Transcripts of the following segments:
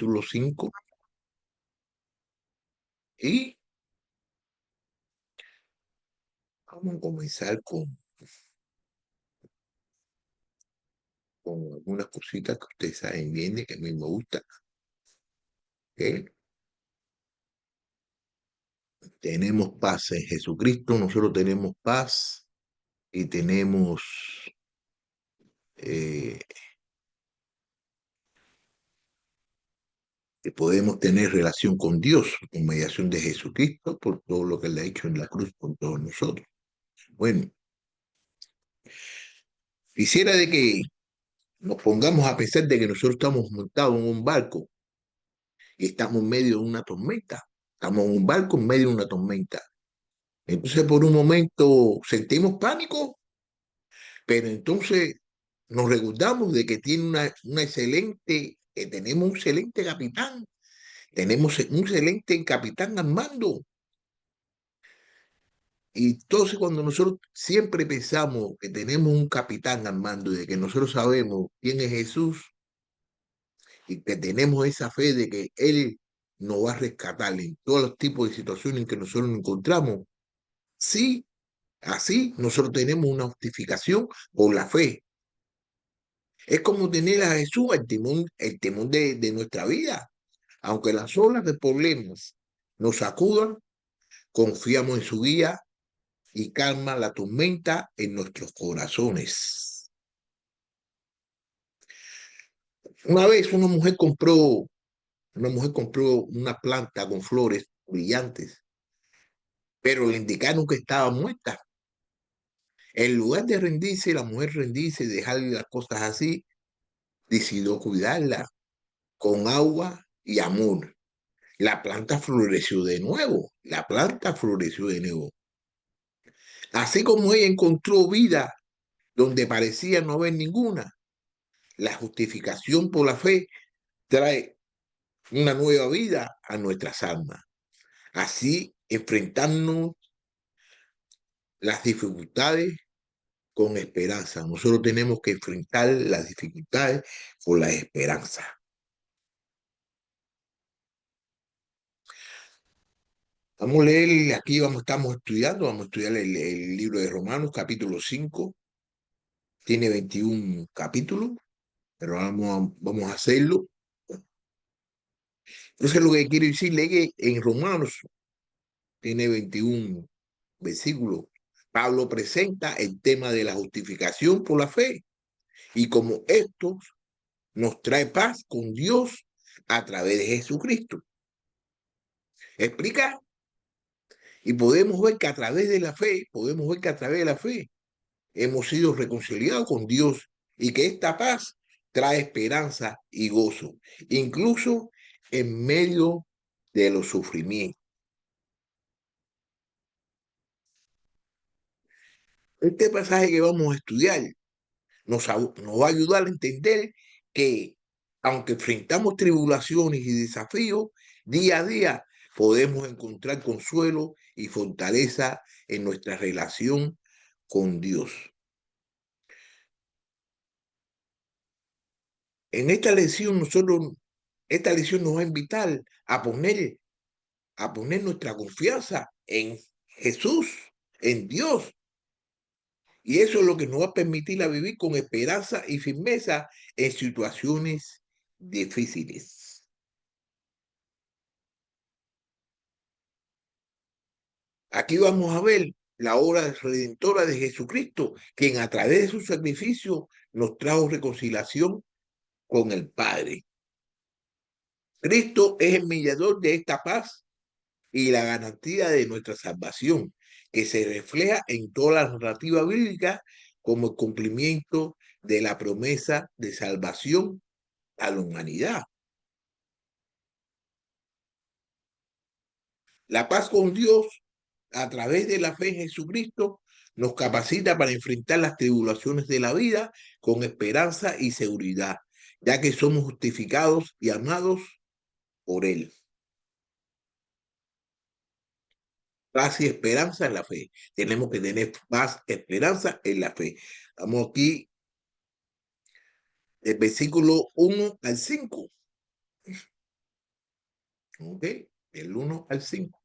capítulo 5, y vamos a comenzar con algunas cositas que ustedes saben bien de que a mí me gusta. ¿Ok? Tenemos paz en Jesucristo, nosotros tenemos paz y tenemos eh, que podemos tener relación con Dios con mediación de Jesucristo por todo lo que Él ha hecho en la cruz por todos nosotros. Bueno, quisiera de que nos pongamos a pensar de que nosotros estamos montados en un barco y estamos en medio de una tormenta. Estamos en un barco en medio de una tormenta. Entonces, por un momento sentimos pánico, pero entonces nos recordamos de que tiene una excelente, que tenemos un excelente capitán, tenemos un excelente capitán al mando. Y entonces cuando nosotros siempre pensamos que tenemos un capitán al mando, de que nosotros sabemos quién es Jesús y que tenemos esa fe de que Él nos va a rescatar en todos los tipos de situaciones en que nosotros nos encontramos, sí, así nosotros tenemos una justificación por la fe. Es como tener a Jesús el timón de nuestra vida. Aunque las olas de problemas nos sacudan, confiamos en su guía y calma la tormenta en nuestros corazones. Una vez una mujer compró una planta con flores brillantes, pero le indicaron que estaba muerta. En lugar de rendirse, la mujer rendirse y dejarle las cosas así, decidió cuidarla con agua y amor. La planta floreció de nuevo, la planta floreció de nuevo. Así como ella encontró vida donde parecía no haber ninguna, la justificación por la fe trae una nueva vida a nuestras almas. Así enfrentarnos las dificultades con esperanza. Nosotros tenemos que enfrentar las dificultades con la esperanza. Vamos a leer, aquí estamos estudiando, vamos a estudiar el libro de Romanos, capítulo 5. Tiene 21 capítulos, pero vamos a hacerlo. Entonces lo que quiero decirle es que en Romanos tiene 21 versículos. Pablo presenta el tema de la justificación por la fe y como esto nos trae paz con Dios a través de Jesucristo. Explica. Y podemos ver que a través de la fe, podemos ver que a través de la fe hemos sido reconciliados con Dios y que esta paz trae esperanza y gozo, incluso en medio de los sufrimientos. Este pasaje que vamos a estudiar nos va a ayudar a entender que aunque enfrentamos tribulaciones y desafíos, día a día podemos encontrar consuelo y fortaleza en nuestra relación con Dios. En esta lección nos va a invitar a poner nuestra confianza en Jesús, en Dios. Y eso es lo que nos va a permitir a vivir con esperanza y firmeza en situaciones difíciles. Aquí vamos a ver la obra redentora de Jesucristo, quien a través de su sacrificio nos trajo reconciliación con el Padre. Cristo es el mediador de esta paz y la garantía de nuestra salvación, que se refleja en toda la narrativa bíblica como el cumplimiento de la promesa de salvación a la humanidad. La paz con Dios a través de la fe en Jesucristo nos capacita para enfrentar las tribulaciones de la vida con esperanza y seguridad, ya que somos justificados y amados por Él. Paz y esperanza en la fe. Tenemos que tener paz, esperanza en la fe. Vamos aquí, del versículo 1 al 5. ¿Ok? Del 1 al 5.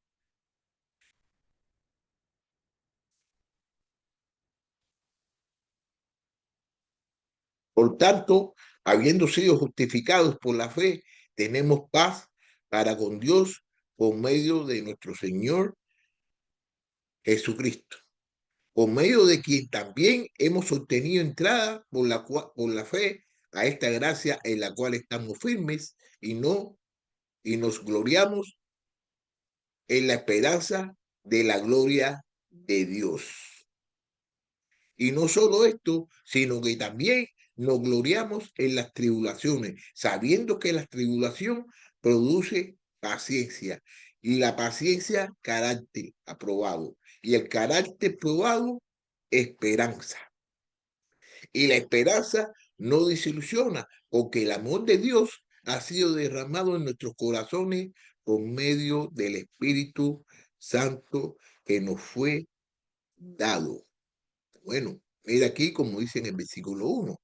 Por tanto, habiendo sido justificados por la fe, tenemos paz para con Dios por medio de nuestro Señor Jesucristo, por medio de quien también hemos obtenido entrada por la fe a esta gracia en la cual estamos firmes y nos gloriamos en la esperanza de la gloria de Dios. Y no solo esto, sino que también nos gloriamos en las tribulaciones, sabiendo que la tribulación produce paciencia y la paciencia carácter aprobado y el carácter probado esperanza. Y la esperanza no desilusiona, porque el amor de Dios ha sido derramado en nuestros corazones por medio del Espíritu Santo que nos fue dado. Bueno, mira aquí como dice en el versículo 1.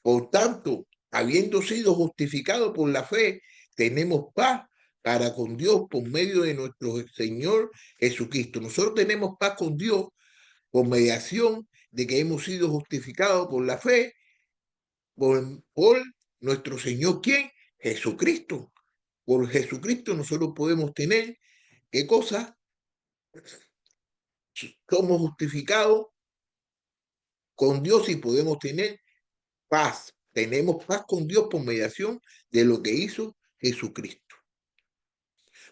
Por tanto, habiendo sido justificados por la fe, tenemos paz para con Dios por medio de nuestro Señor Jesucristo. Nosotros tenemos paz con Dios por mediación de que hemos sido justificados por la fe, por nuestro Señor, ¿quién? Jesucristo. Por Jesucristo nosotros podemos tener, ¿qué cosa? Somos justificados con Dios y podemos tener paz. Tenemos paz con Dios por mediación de lo que hizo Jesucristo.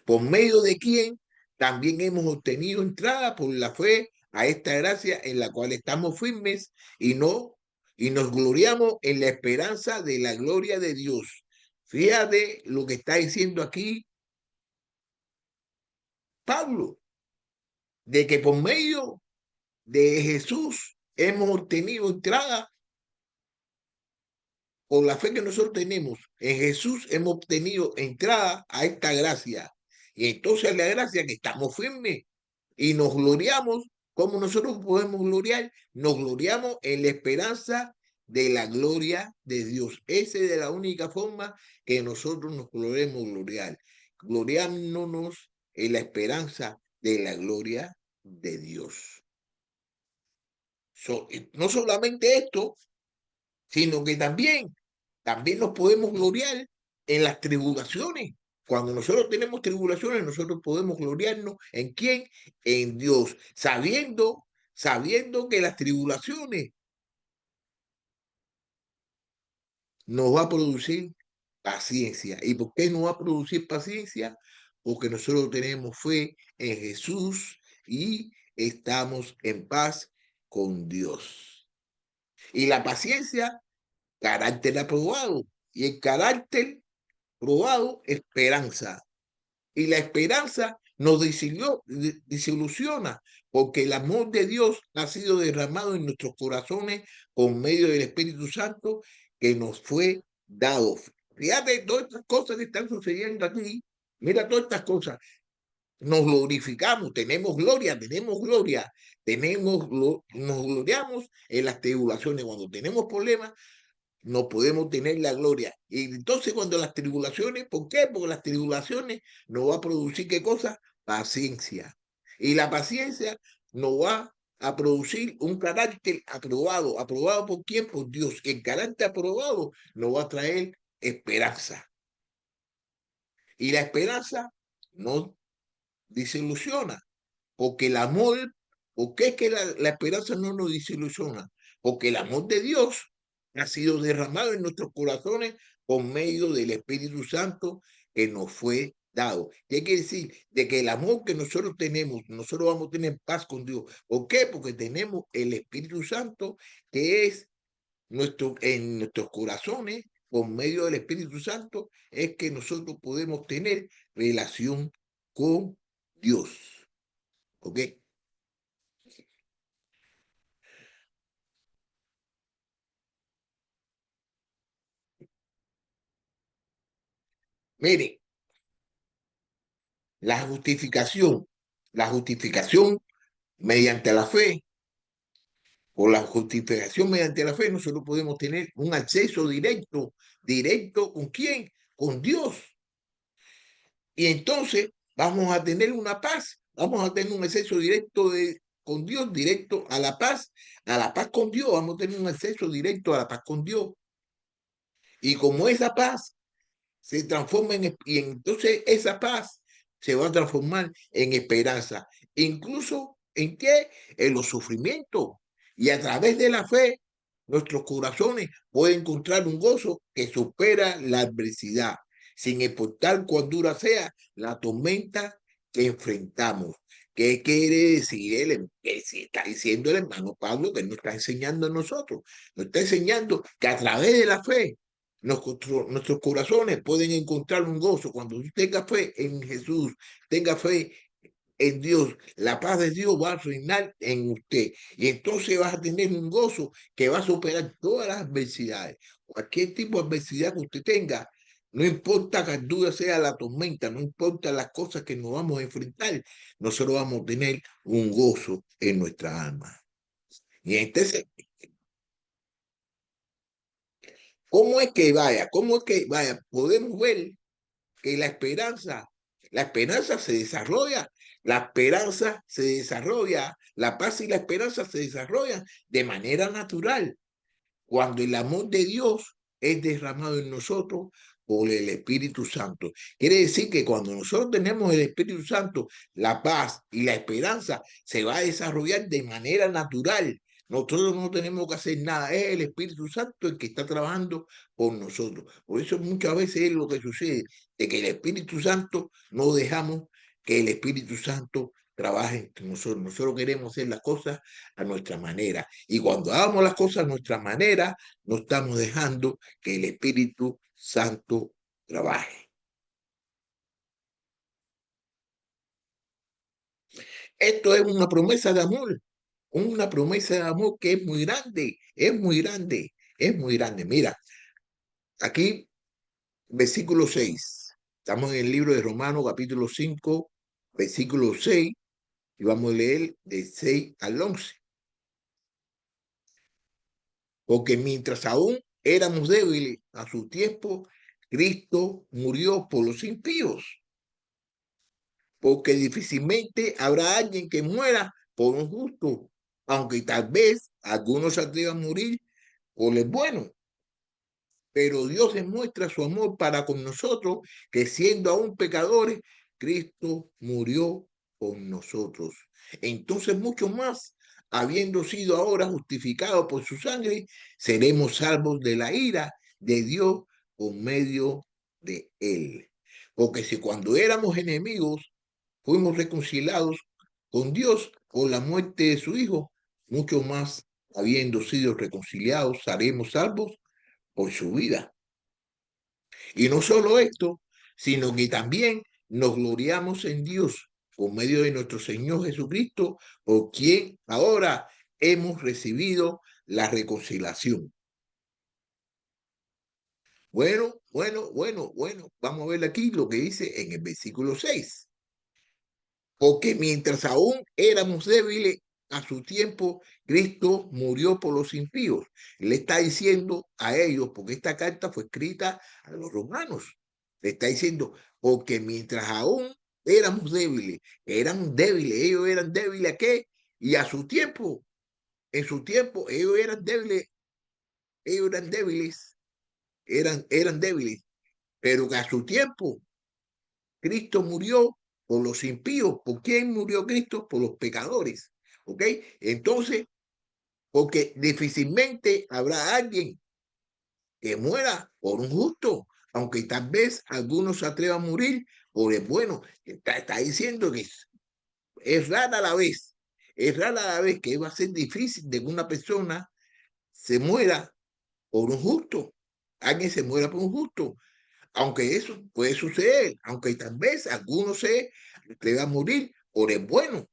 Por medio de quien también hemos obtenido entrada por la fe a esta gracia en la cual estamos firmes y nos gloriamos en la esperanza de la gloria de Dios. Fíjate lo que está diciendo aquí Pablo, de que por medio de Jesús hemos obtenido entrada por la fe que nosotros tenemos en Jesús, hemos obtenido entrada a esta gracia. Y entonces la gracia que estamos firmes y nos gloriamos. ¿Cómo nosotros podemos gloriar? Nos gloriamos en la esperanza de la gloria de Dios. Esa es de la única forma que nosotros nos podemos gloriar. Gloriándonos en la esperanza de la gloria de Dios. No solamente esto, sino que también nos podemos gloriar en las tribulaciones. Cuando nosotros tenemos tribulaciones, nosotros podemos gloriarnos en quién, en Dios, sabiendo que las tribulaciones nos va a producir paciencia. ¿Y por qué nos va a producir paciencia? Porque nosotros tenemos fe en Jesús y estamos en paz con Dios. Y la paciencia, carácter aprobado. Y el carácter probado, esperanza. Y la esperanza nos desilusiona porque el amor de Dios ha sido derramado en nuestros corazones por medio del Espíritu Santo que nos fue dado. Fíjate todas estas cosas que están sucediendo aquí. Mira todas estas cosas. Nos glorificamos, tenemos gloria, nos gloriamos en las tribulaciones. Cuando tenemos problemas, no podemos tener la gloria. Y entonces cuando las tribulaciones, ¿por qué? Porque las tribulaciones nos va a producir ¿qué cosa? Paciencia. Y la paciencia nos va a producir un carácter aprobado. ¿Aprobado por quién? Por Dios. El carácter aprobado nos va a traer esperanza. Y la esperanza no desilusiona, porque el amor, ¿por qué es que la esperanza no nos desilusiona? Porque el amor de Dios ha sido derramado en nuestros corazones por medio del Espíritu Santo que nos fue dado. ¿Qué quiere decir? De que el amor que nosotros tenemos, nosotros vamos a tener paz con Dios. ¿Por qué? Porque tenemos el Espíritu Santo que es en nuestros corazones, por medio del Espíritu Santo, es que nosotros podemos tener relación con Dios. ¿Ok? Mire, la justificación, la justificación mediante la fe, por la justificación mediante la fe, nosotros podemos tener un acceso directo, directo ¿con quién? Con Dios. Y entonces vamos a tener una paz, vamos a tener un acceso directo con Dios, directo a la paz con Dios, vamos a tener un acceso directo a la paz con Dios. Y como esa paz se transforma y entonces esa paz se va a transformar en esperanza, incluso en qué, en los sufrimientos. Y a través de la fe, nuestros corazones pueden encontrar un gozo que supera la adversidad, sin importar cuán dura sea la tormenta que enfrentamos. ¿Qué quiere decir él? Que si está diciendo el hermano Pablo que nos está enseñando a nosotros, nos está enseñando que a través de la fe nuestros corazones pueden encontrar un gozo cuando usted tenga fe en Jesús, tenga fe en Dios. La paz de Dios va a reinar en usted y entonces vas a tener un gozo que va a superar todas las adversidades. Cualquier tipo de adversidad que usted tenga, no importa que dura sea la tormenta, no importa las cosas que nos vamos a enfrentar, nosotros vamos a tener un gozo en nuestra alma. Y entonces, ¿cómo es que vaya? ¿Cómo es que vaya? Podemos ver que la esperanza se desarrolla, la esperanza se desarrolla, la paz y la esperanza se desarrollan de manera natural cuando el amor de Dios es derramado en nosotros por el Espíritu Santo. Quiere decir que cuando nosotros tenemos el Espíritu Santo, la paz y la esperanza se va a desarrollar de manera natural. Nosotros no tenemos que hacer nada, es el Espíritu Santo el que está trabajando por nosotros. Por eso muchas veces es lo que sucede, de que el Espíritu Santo no dejamos que el Espíritu Santo trabaje entre nosotros. Nosotros queremos hacer las cosas a nuestra manera. Y cuando hagamos las cosas a nuestra manera, no estamos dejando que el Espíritu Santo trabaje. Esto es una promesa de amor que es muy grande, es muy grande, es muy grande. Mira, aquí, versículo 6. Estamos en el libro de Romanos, capítulo 5, versículo 6, y vamos a leer de 6 al 11. Porque mientras aún éramos débiles a su tiempo, Cristo murió por los impíos. Porque difícilmente habrá alguien que muera por un justo, aunque tal vez algunos se atrevan a morir por el bueno. Pero Dios demuestra su amor para con nosotros, que siendo aún pecadores, Cristo murió por nosotros. Entonces, mucho más, habiendo sido ahora justificados por su sangre, seremos salvos de la ira de Dios por medio de él. Porque si cuando éramos enemigos, fuimos reconciliados con Dios por la muerte de su Hijo, mucho más, habiendo sido reconciliados, seremos salvos por su vida. Y no solo esto, sino que también nos gloriamos en Dios por medio de nuestro Señor Jesucristo, por quien ahora hemos recibido la reconciliación. Bueno, vamos a ver aquí lo que dice en el versículo 6. Porque mientras aún éramos débiles, a su tiempo Cristo murió por los impíos. Le está diciendo a ellos, porque esta carta fue escrita a los romanos, le está diciendo, porque mientras aún éramos débiles, ellos eran débiles ¿a qué? Y a su tiempo, en su tiempo, ellos eran débiles, pero que a su tiempo Cristo murió por los impíos. ¿Por quién murió Cristo? Por los pecadores. ¿Ok? Entonces, porque difícilmente habrá alguien que muera por un justo, aunque tal vez algunos se atrevan a morir por el bueno. Está diciendo que es rara la vez, es rara la vez que va a ser difícil de que una persona se muera por un justo. Alguien se muera por un justo. Aunque eso puede suceder, aunque tal vez algunos le va a morir por el bueno,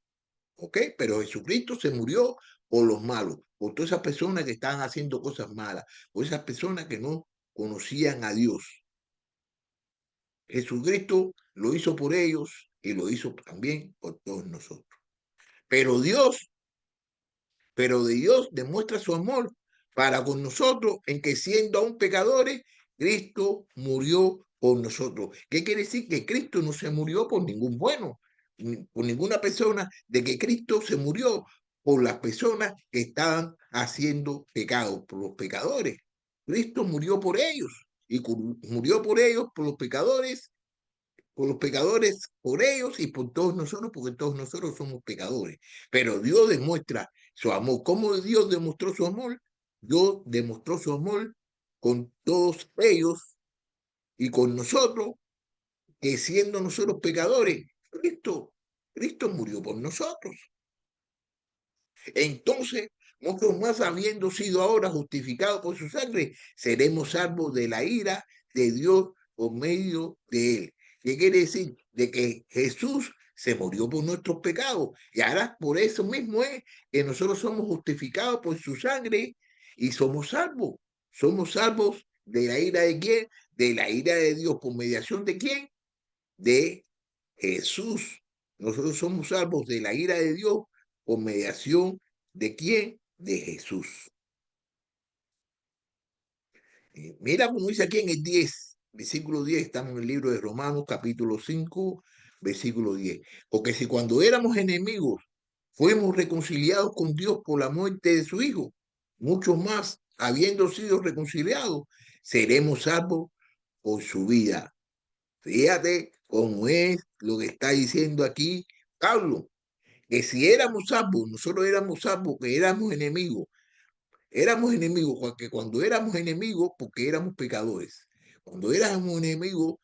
¿ok? Pero Jesucristo se murió por los malos, por todas esas personas que estaban haciendo cosas malas, por esas personas que no conocían a Dios. Jesucristo lo hizo por ellos y lo hizo también por todos nosotros. Pero Dios, pero de Dios demuestra su amor para con nosotros en que siendo aún pecadores, Cristo murió por nosotros. ¿Qué quiere decir? Que Cristo no se murió por ningún bueno, por ninguna persona, de que Cristo se murió por las personas que estaban haciendo pecado, por los pecadores. Cristo murió por ellos y murió por ellos, por los pecadores, por ellos y por todos nosotros, porque todos nosotros somos pecadores. Pero Dios demuestra su amor. ¿Cómo Dios demostró su amor? Dios demostró su amor con todos ellos y con nosotros, que siendo nosotros pecadores, Cristo murió por nosotros. Entonces, nosotros más habiendo sido ahora justificados por su sangre, seremos salvos de la ira de Dios por medio de él. ¿Qué quiere decir? De que Jesús se murió por nuestros pecados. Y ahora por eso mismo es que nosotros somos justificados por su sangre y somos salvos. Somos salvos de la ira de quién? De la ira de Dios. ¿Por mediación de quién? De Jesús. Nosotros somos salvos de la ira de Dios por mediación de quién? De Jesús. Mira como dice aquí en el 10, versículo 10, estamos en el libro de Romanos, capítulo 5, versículo 10. Porque si cuando éramos enemigos fuimos reconciliados con Dios por la muerte de su Hijo, mucho más, habiendo sido reconciliados, seremos salvos por su vida. Fíjate cómo es lo que está diciendo aquí Pablo, que si éramos salvos, nosotros éramos salvos, que éramos enemigos, porque cuando éramos enemigos, porque éramos pecadores, cuando éramos enemigos,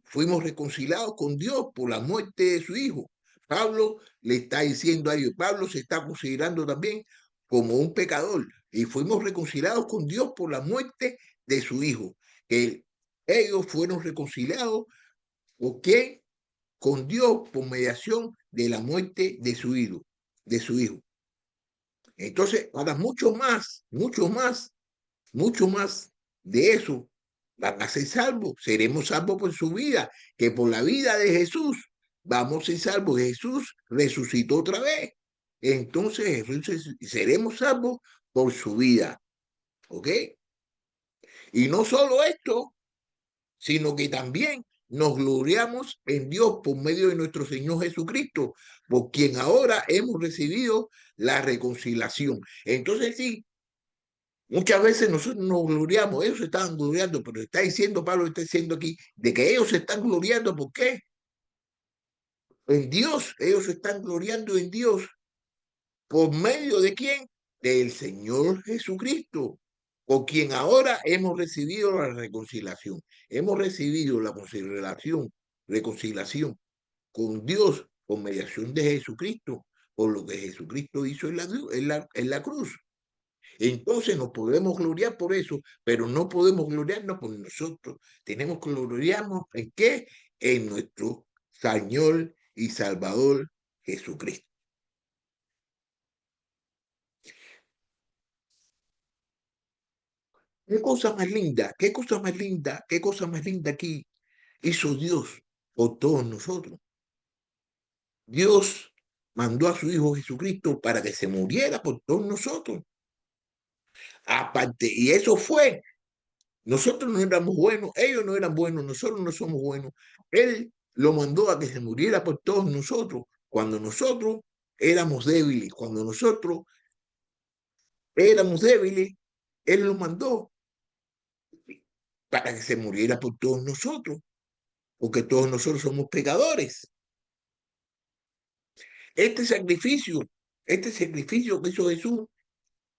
fuimos reconciliados con Dios por la muerte de su Hijo. Pablo le está diciendo a ellos, Pablo se está considerando también como un pecador, y fuimos reconciliados con Dios por la muerte de su Hijo, que ellos fueron reconciliados, ¿por qué? Con Dios por mediación de la muerte de su hijo, de su hijo. Entonces, para mucho más de eso, van a ser salvos. Seremos salvos por su vida, que por la vida de Jesús vamos a ser salvos. Jesús resucitó otra vez. Entonces, seremos salvos por su vida. ¿Ok? Y no solo esto, sino que también nos gloriamos en Dios por medio de nuestro Señor Jesucristo, por quien ahora hemos recibido la reconciliación. Entonces sí, muchas veces nosotros nos gloriamos, ellos se estaban gloriando, pero está diciendo, Pablo está diciendo aquí, de que ellos se están gloriando, ¿por qué? En Dios, ellos se están gloriando en Dios. ¿Por medio de quién? Del Señor Jesucristo, por quien ahora hemos recibido la reconciliación. Hemos recibido la reconciliación con Dios por mediación de Jesucristo, por lo que Jesucristo hizo en la cruz. Entonces nos podemos gloriar por eso, pero no podemos gloriarnos por nosotros. Tenemos que gloriarnos en qué? En nuestro Señor y Salvador Jesucristo. Qué cosa más linda, qué cosa más linda, qué cosa más linda aquí hizo Dios por todos nosotros. Dios mandó a su Hijo Jesucristo para que se muriera por todos nosotros. Aparte, y eso fue, nosotros no éramos buenos, ellos no eran buenos, nosotros no somos buenos. Él lo mandó a que se muriera por todos nosotros, cuando nosotros éramos débiles, cuando nosotros éramos débiles, Él lo mandó para que se muriera por todos nosotros, porque todos nosotros somos pecadores. Este sacrificio, este sacrificio que hizo Jesús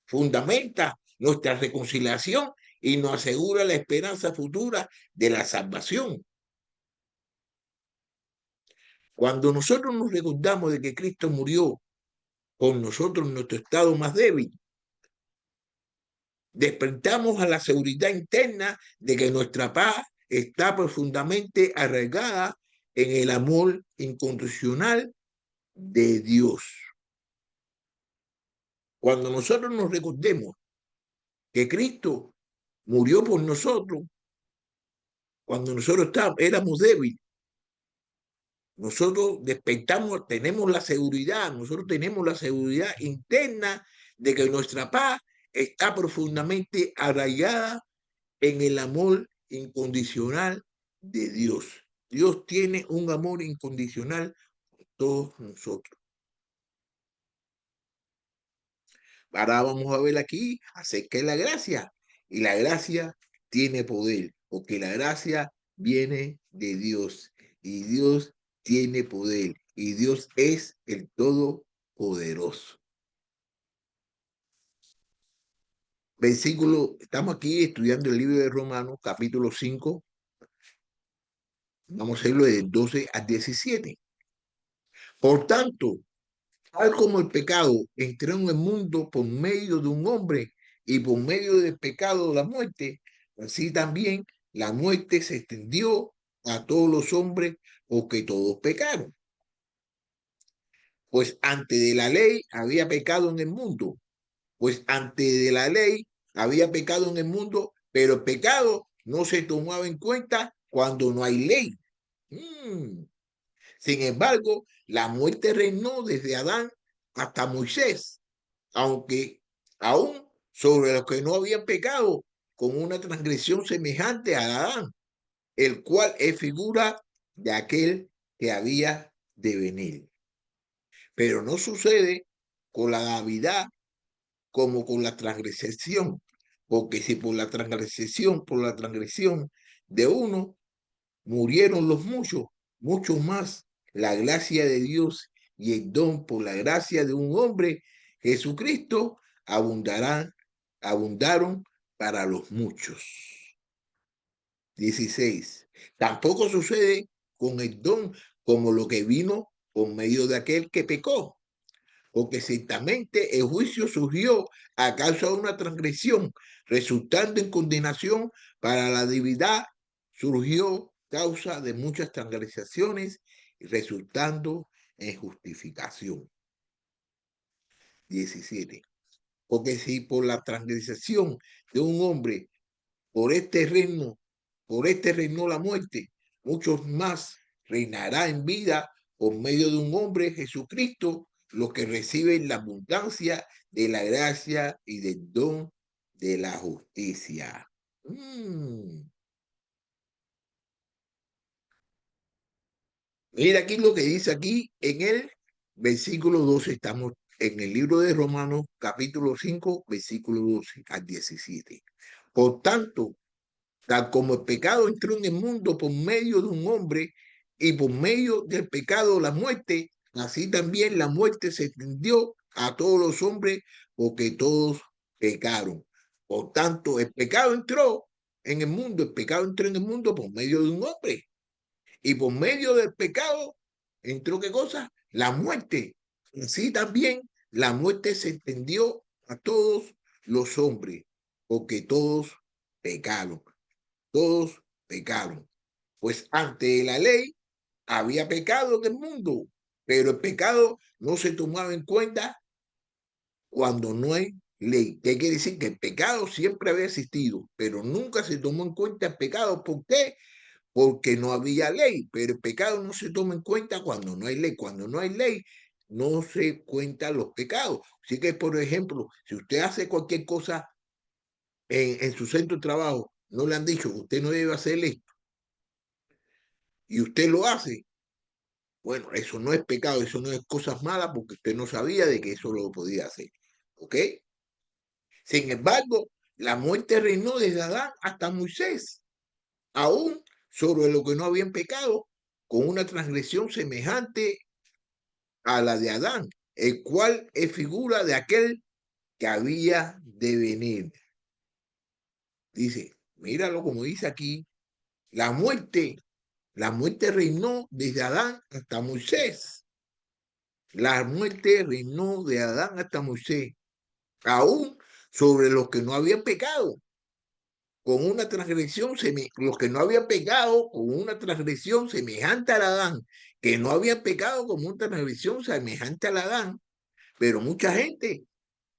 fundamenta nuestra reconciliación y nos asegura la esperanza futura de la salvación. Cuando nosotros nos recordamos de que Cristo murió por nosotros en nuestro estado más débil, despertamos a la seguridad interna de que nuestra paz está profundamente arraigada en el amor incondicional de Dios. Cuando nosotros nos recordemos que Cristo murió por nosotros, cuando nosotros éramos débiles, nosotros despertamos, nosotros tenemos la seguridad interna de que nuestra paz está profundamente arraigada en el amor incondicional de Dios. Dios tiene un amor incondicional por todos nosotros. Ahora vamos a ver aquí acerca de la gracia. Y la gracia tiene poder, porque la gracia viene de Dios. Y Dios tiene poder. Y Dios es el Todopoderoso. Versículo, estamos aquí estudiando el libro de Romanos, capítulo 5. Vamos a hacerlo de 12 a 17. Por tanto, tal como el pecado entró en el mundo por medio de un hombre y por medio del pecado la muerte, así también la muerte se extendió a todos los hombres porque todos pecaron. Pues antes de la ley había pecado en el mundo, pues antes de la ley había pecado en el mundo, pero el pecado no se tomaba en cuenta cuando no hay ley. Sin embargo, la muerte reinó desde Adán hasta Moisés, aunque aún sobre los que no habían pecado, con una transgresión semejante a Adán, el cual es figura de aquel que había de venir. Pero no sucede con la Navidad como con la transgresión, porque si por la transgresión de uno murieron los muchos, mucho más la gracia de Dios y el don por la gracia de un hombre, Jesucristo, abundaron para los muchos. 16. Tampoco sucede con el don como lo que vino por medio de aquel que pecó, porque ciertamente el juicio surgió a causa de una transgresión, resultando en condenación para la divinidad, surgió causa de muchas transgresiones y resultando en justificación. 17. Porque si por la transgresión de un hombre, por este reino la muerte, muchos más reinará en vida por medio de un hombre, Jesucristo, los que reciben la abundancia de la gracia y del don de la justicia. Mira aquí lo que dice aquí en el versículo 12. Estamos en el libro de Romanos, capítulo 5, versículo 12 al 17. Por tanto, tal como el pecado entró en el mundo por medio de un hombre y por medio del pecado la muerte, así también la muerte se extendió a todos los hombres porque todos pecaron. Por tanto, el pecado entró en el mundo por medio de un hombre y por medio del pecado entró ¿qué cosa? La muerte. Así también la muerte se extendió a todos los hombres porque todos pecaron. Todos pecaron. Pues ante la ley había pecado en el mundo, pero el pecado no se tomaba en cuenta cuando no hay ley. ¿Qué quiere decir? Que el pecado siempre había existido, pero nunca se tomó en cuenta el pecado. ¿Por qué? Porque no había ley, pero el pecado no se toma en cuenta cuando no hay ley. Cuando no hay ley, no se cuentan los pecados. Así que, por ejemplo, si usted hace cualquier cosa en su centro de trabajo, no le han dicho que usted no debe hacer esto y usted lo hace, bueno, eso no es pecado, eso no es cosas malas porque usted no sabía de que eso lo podía hacer. ¿Ok? Sin embargo, la muerte reinó desde Adán hasta Moisés, aún sobre lo que no habían pecado, con una transgresión semejante a la de Adán, el cual es figura de aquel que había de venir. Dice, míralo como dice aquí, la muerte, la muerte reinó desde Adán hasta Moisés. La muerte reinó de Adán hasta Moisés, aún sobre los que no habían pecado, con una transgresión, los que no habían pecado con una transgresión semejante a la Adán, que no habían pecado con una transgresión semejante a la Adán, pero mucha gente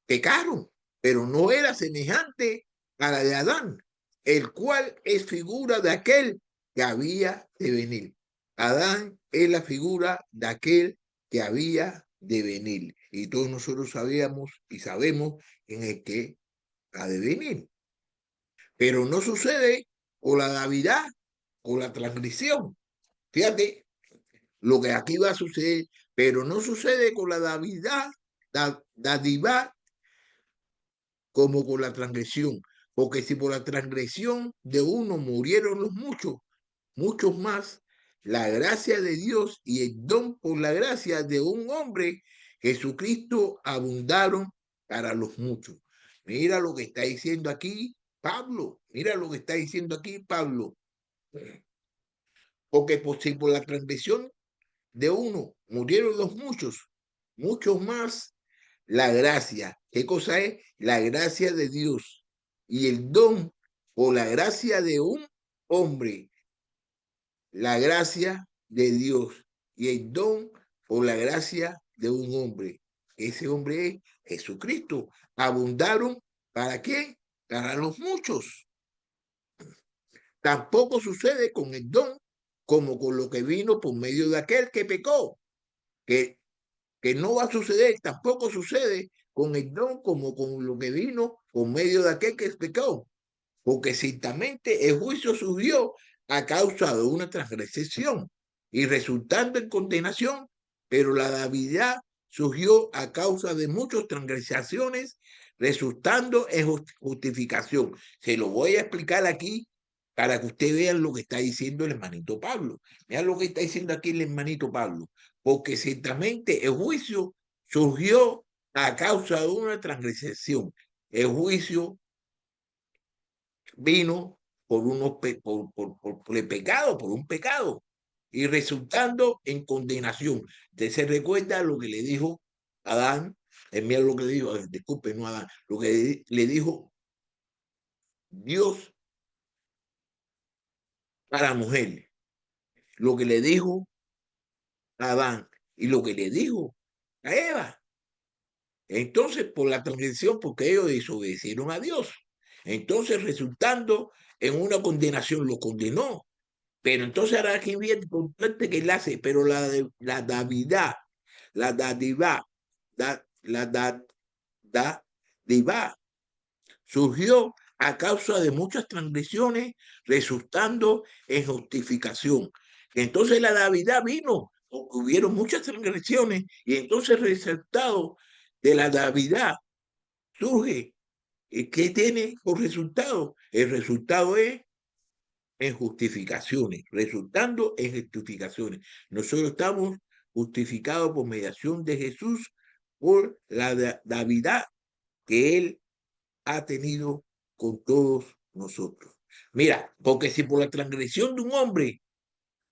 pecaron, pero no era semejante a la de Adán, el cual es figura de aquel que había de venir. Adán es la figura de aquel que había de venir. Y todos nosotros sabíamos y sabemos en el que ha de venir. Pero no sucede con la Navidad con la transgresión. Fíjate lo que aquí va a suceder, pero no sucede con la dádiva como con la transgresión. Porque si por la transgresión de uno murieron los muchos, muchos más, la gracia de Dios y el don por la gracia de un hombre, Jesucristo, abundaron para los muchos. Mira lo que está diciendo aquí Pablo, mira lo que está diciendo aquí Pablo. Porque si por la transgresión de uno murieron los muchos, muchos más, la gracia. ¿Qué cosa es? La gracia de Dios y el don o la gracia de un hombre, la gracia de Dios y el don o la gracia de un hombre. Ese hombre es Jesucristo. Abundaron, ¿para qué? Para los muchos. Tampoco sucede con el don como con lo que vino por medio de aquel que pecó, que no va a suceder, tampoco sucede con el don como con lo que vino por medio de aquel que pecó, porque ciertamente el juicio surgió a causa de una transgresión y resultando en condenación, pero la Navidad surgió a causa de muchas transgresiones, resultando en justificación. Se lo voy a explicar aquí para que ustedes vean lo que está diciendo el hermanito Pablo. Vean lo que está diciendo aquí el hermanito Pablo, porque ciertamente el juicio surgió a causa de una transgresión. El juicio vino por, por el pecado, por un pecado, y resultando en condenación. Usted se recuerda lo que le dijo Adán, mira lo que le dijo, disculpe, no Adán, lo que le dijo Dios a la mujer, lo que le dijo a Adán y lo que le dijo a Eva. Entonces, por la transgresión, porque ellos desobedecieron a Dios. Entonces, resultando en una condenación, lo condenó. Pero entonces ahora aquí viene importante que él hace, pero la Navidad, la dádiva, la dádiva surgió a causa de muchas transgresiones, resultando en justificación. Entonces la Navidad vino, porque hubieron muchas transgresiones, y entonces el resultado de la Navidad surge. ¿Qué tiene por resultado? El resultado es en justificaciones, resultando en justificaciones. Nosotros estamos justificados por mediación de Jesús por la Navidad que Él ha tenido con todos nosotros. Mira, porque si por la transgresión de un hombre,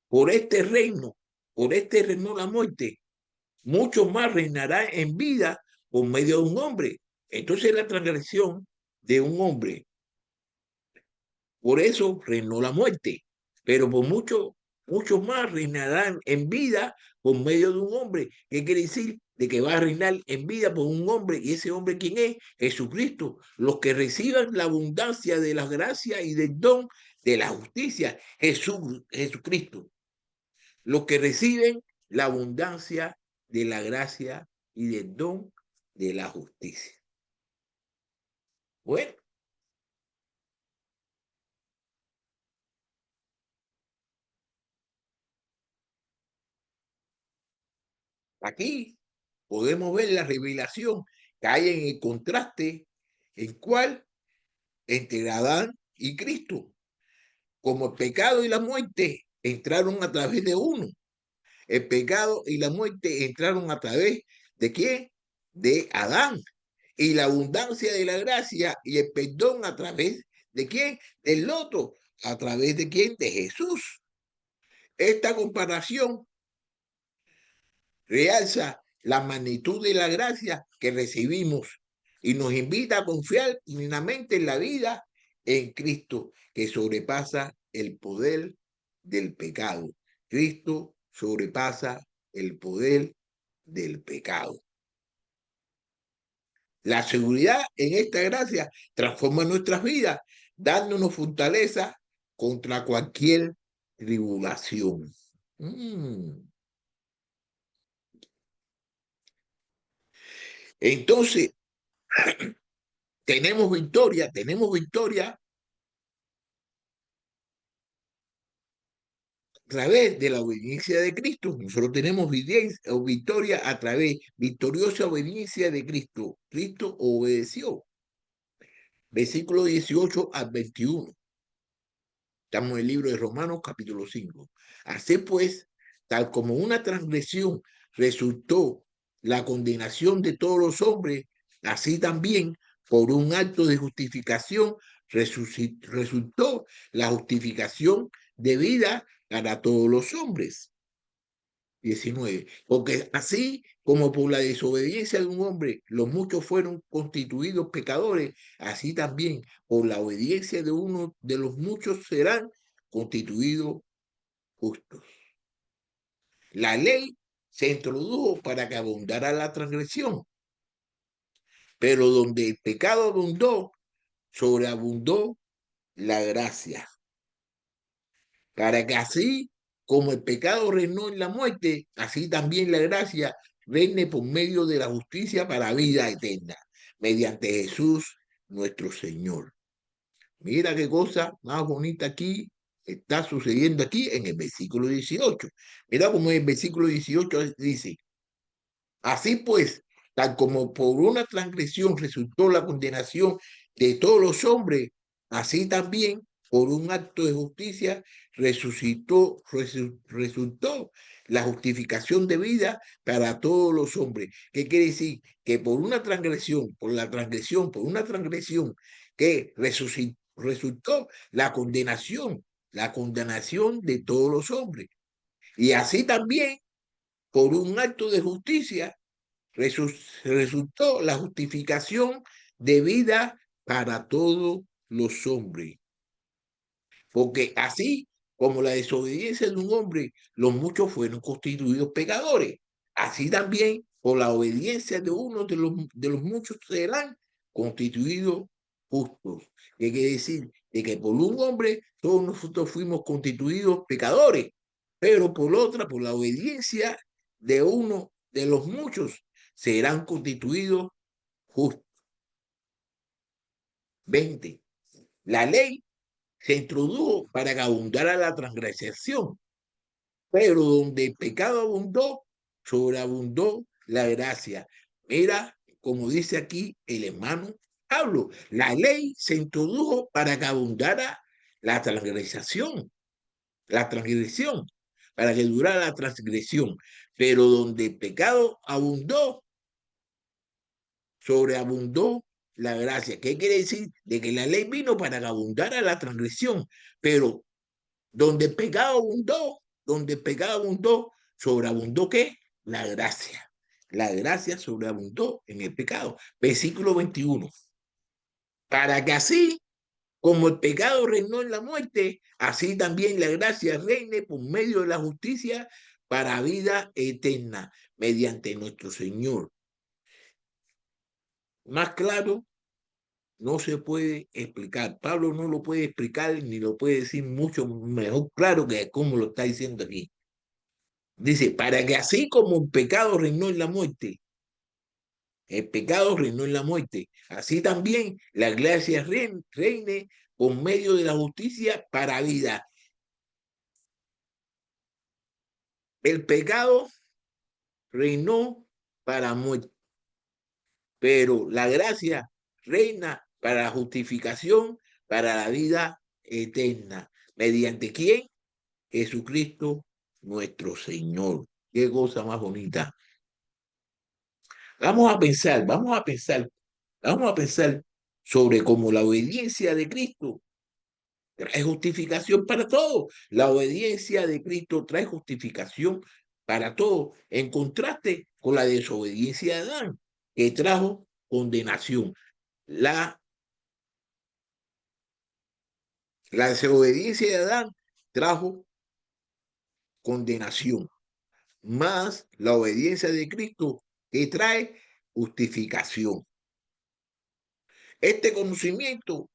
por este reino la muerte, mucho más reinará en vida por medio de un hombre. Entonces la transgresión de un hombre, por eso reinó la muerte, pero por muchos más reinarán en vida por medio de un hombre. ¿Qué quiere decir? De que va a reinar en vida por un hombre, y ese hombre, ¿quién es? Jesucristo. Los que reciban la abundancia de la gracia y del don de la justicia, Jesucristo. Los que reciben la abundancia de la gracia y del don de la justicia. Bueno, aquí podemos ver la revelación que hay en el contraste en cual entre Adán y Cristo. Como el pecado y la muerte entraron a través de uno, el pecado y la muerte entraron a través de quién? De Adán. Y la abundancia de la gracia y el perdón a través de quién? Del otro. ¿A través de quién? De Jesús. Esta comparación realza la magnitud de la gracia que recibimos y nos invita a confiar plenamente en la vida en Cristo, que sobrepasa el poder del pecado. Cristo sobrepasa el poder del pecado. La seguridad en esta gracia transforma nuestras vidas, dándonos fortaleza contra cualquier tribulación. Entonces, tenemos victoria través de la obediencia de Cristo. Nosotros tenemos victoria a través, victoriosa obediencia de Cristo. Cristo obedeció. Versículo 18 al 21. Estamos en el libro de Romanos, capítulo 5. Así pues, tal como una transgresión resultó la condenación de todos los hombres, así también por un acto de justificación resultó la justificación de vida para todos los hombres. 19. Porque así como por la desobediencia de un hombre los muchos fueron constituidos pecadores, así también por la obediencia de uno de los muchos serán constituidos justos. La ley se introdujo para que abundara la transgresión, pero donde el pecado abundó, sobreabundó la gracia, para que así como el pecado reinó en la muerte, así también la gracia reine por medio de la justicia para vida eterna, mediante Jesús nuestro Señor. Mira qué cosa más bonita aquí está sucediendo aquí en el versículo 18. Mira cómo en el versículo 18 dice, así pues, tal como por una transgresión resultó la condenación de todos los hombres, así también por un acto de justicia resultó la justificación de vida para todos los hombres. ¿Qué quiere decir? Que por una transgresión, por una transgresión que resultó la condenación de todos los hombres. Y así también por un acto de justicia resultó la justificación de vida para todos los hombres. Porque así como la desobediencia de un hombre, los muchos fueron constituidos pecadores. Así también por la obediencia de uno de los muchos serán constituidos justos. ¿Qué quiere decir? De que por un hombre todos nosotros fuimos constituidos pecadores, pero por otra, por la obediencia de uno de los muchos, serán constituidos justos. 20. La ley se introdujo para que abundara la transgresión, pero donde el pecado abundó, sobreabundó la gracia. Mira, como dice aquí el hermano Pablo, la ley se introdujo para que abundara la transgresión, para que durara la transgresión, pero donde el pecado abundó, sobreabundó la gracia. ¿Qué quiere decir? De que la ley vino para que abundara la transgresión, pero donde el pecado abundó, sobreabundó ¿qué? La gracia. La gracia sobreabundó en el pecado. Versículo 21. Para que así como el pecado reinó en la muerte, así también la gracia reine por medio de la justicia para vida eterna, mediante nuestro Señor. Más claro, no se puede explicar. Pablo no lo puede explicar ni lo puede decir mucho mejor claro que como lo está diciendo aquí. Dice, para que así como el pecado reinó en la muerte, el pecado reinó en la muerte, así también la gracia reine por medio de la justicia para vida. El pecado reinó para muerte, pero la gracia reina para la justificación, para la vida eterna. ¿Mediante quién? Jesucristo nuestro Señor. Qué cosa más bonita. Vamos a pensar sobre cómo la obediencia de Cristo trae justificación para todo. La obediencia de Cristo trae justificación para todo, en contraste con la desobediencia de Adán, que trajo condenación. La, la desobediencia de Adán trajo condenación, más la obediencia de Cristo que trae justificación. Este conocimiento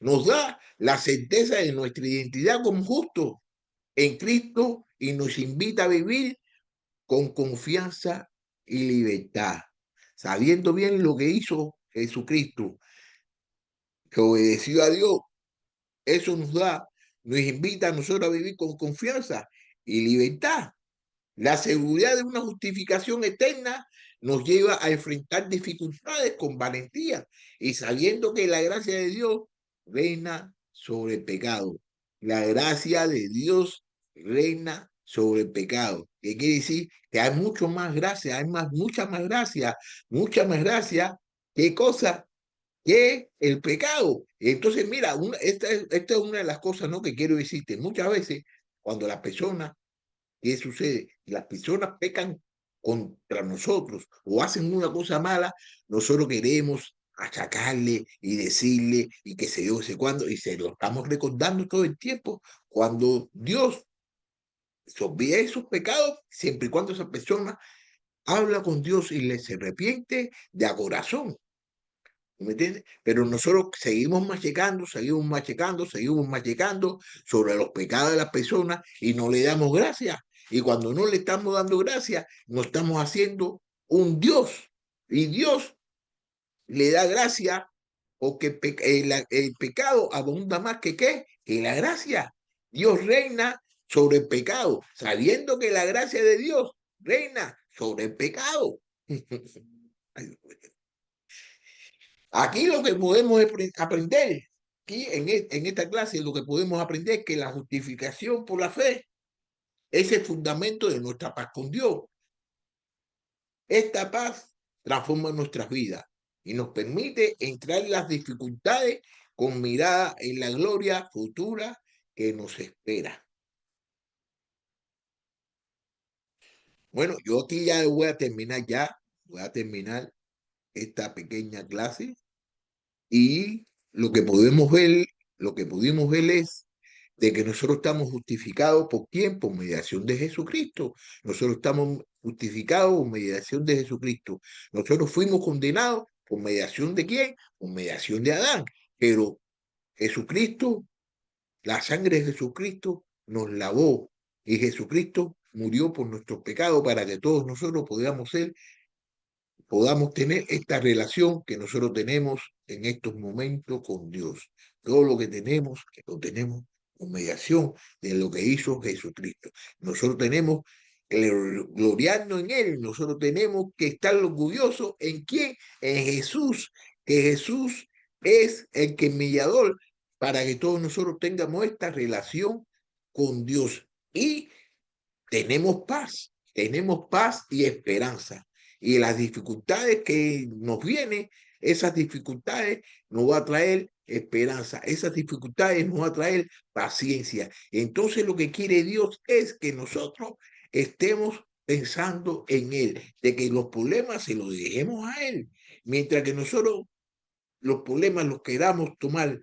nos da la certeza de nuestra identidad como justos en Cristo y nos invita a vivir con confianza y libertad, sabiendo bien lo que hizo Jesucristo, que obedeció a Dios. Eso nos da nos invita a nosotros a vivir con confianza y libertad. La seguridad de una justificación eterna nos lleva a enfrentar dificultades con valentía y sabiendo que la gracia de Dios reina sobre el pecado. La gracia de Dios reina sobre el pecado. ¿Qué quiere decir? Que hay mucho más gracia, hay mucha más gracia. ¿Qué cosa? Que el pecado. Entonces, mira, esta es una de las cosas, ¿no?, que quiero decirte. Muchas veces, cuando las personas, ¿qué sucede? Las personas pecan contra nosotros o hacen una cosa mala, nosotros queremos achacarle y decirle y que se yo, qué sé cuándo, y se lo estamos recordando todo el tiempo, cuando Dios se olvida de esos pecados, siempre y cuando esa persona habla con Dios y le se arrepiente de a corazón. ¿Me entiendes? Pero nosotros seguimos machacando sobre los pecados de las personas y no le damos gracias. Y cuando no le estamos dando gracias, nos estamos haciendo un Dios. Y Dios le da gracia porque el pecado abunda más que qué, que la gracia. Dios reina sobre el pecado, sabiendo que la gracia de Dios reina sobre el pecado. Aquí lo que podemos aprender, aquí en esta clase, lo que podemos aprender es que la justificación por la fe es el fundamento de nuestra paz con Dios. Esta paz transforma nuestras vidas y nos permite entrar en las dificultades con mirada en la gloria futura que nos espera. Bueno, yo aquí ya voy a terminar esta pequeña clase y lo que podemos ver, lo que pudimos ver es de que nosotros estamos justificados por quién, por mediación de Jesucristo. Nosotros estamos justificados por mediación de Jesucristo. Nosotros fuimos condenados por mediación de quién, por mediación de Adán. Pero Jesucristo, la sangre de Jesucristo nos lavó y Jesucristo murió por nuestros pecados para que todos nosotros podamos tener esta relación que nosotros tenemos en estos momentos con Dios. Todo lo que tenemos, lo tenemos con mediación de lo que hizo Jesucristo. Nosotros tenemos que gloriarnos en Él, nosotros tenemos que estar orgullosos en quién, en Jesús, que Jesús es el que es mediador para que todos nosotros tengamos esta relación con Dios. Y tenemos paz y esperanza. Y las dificultades que nos vienen, esas dificultades nos va a traer esperanza, esas dificultades nos va a traer paciencia. Entonces lo que quiere Dios es que nosotros estemos pensando en Él, de que los problemas se los dejemos a Él, mientras que nosotros los problemas los queramos tomar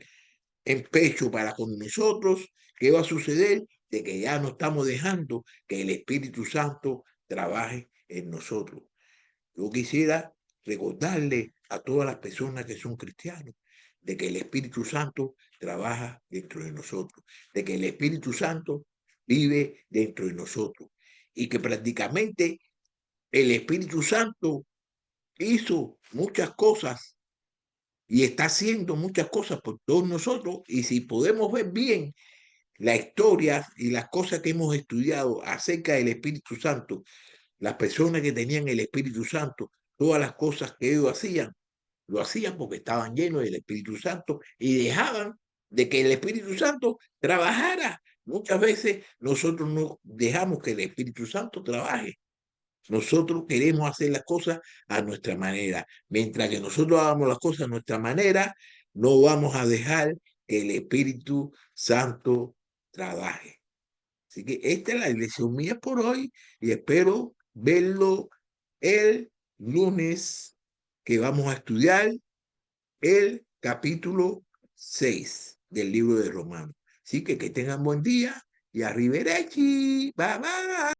en pecho para con nosotros. ¿Qué va a suceder? De que ya no estamos dejando que el Espíritu Santo trabaje en nosotros. Yo quisiera recordarle a todas las personas que son cristianos de que el Espíritu Santo trabaja dentro de nosotros, de que el Espíritu Santo vive dentro de nosotros y que prácticamente el Espíritu Santo hizo muchas cosas y está haciendo muchas cosas por todos nosotros. Y si podemos ver bien la historia y las cosas que hemos estudiado acerca del Espíritu Santo, las personas que tenían el Espíritu Santo, todas las cosas que ellos hacían, lo hacían porque estaban llenos del Espíritu Santo y dejaban de que el Espíritu Santo trabajara. Muchas veces nosotros no dejamos que el Espíritu Santo trabaje. Nosotros queremos hacer las cosas a nuestra manera. Mientras que nosotros hagamos las cosas a nuestra manera, no vamos a dejar que el Espíritu Santo trabaje. Así que esta es la lección mía por hoy y espero verlo el lunes, que vamos a estudiar el capítulo 6 del libro de Romanos. Así que tengan buen día y arrivederci. Bye bye.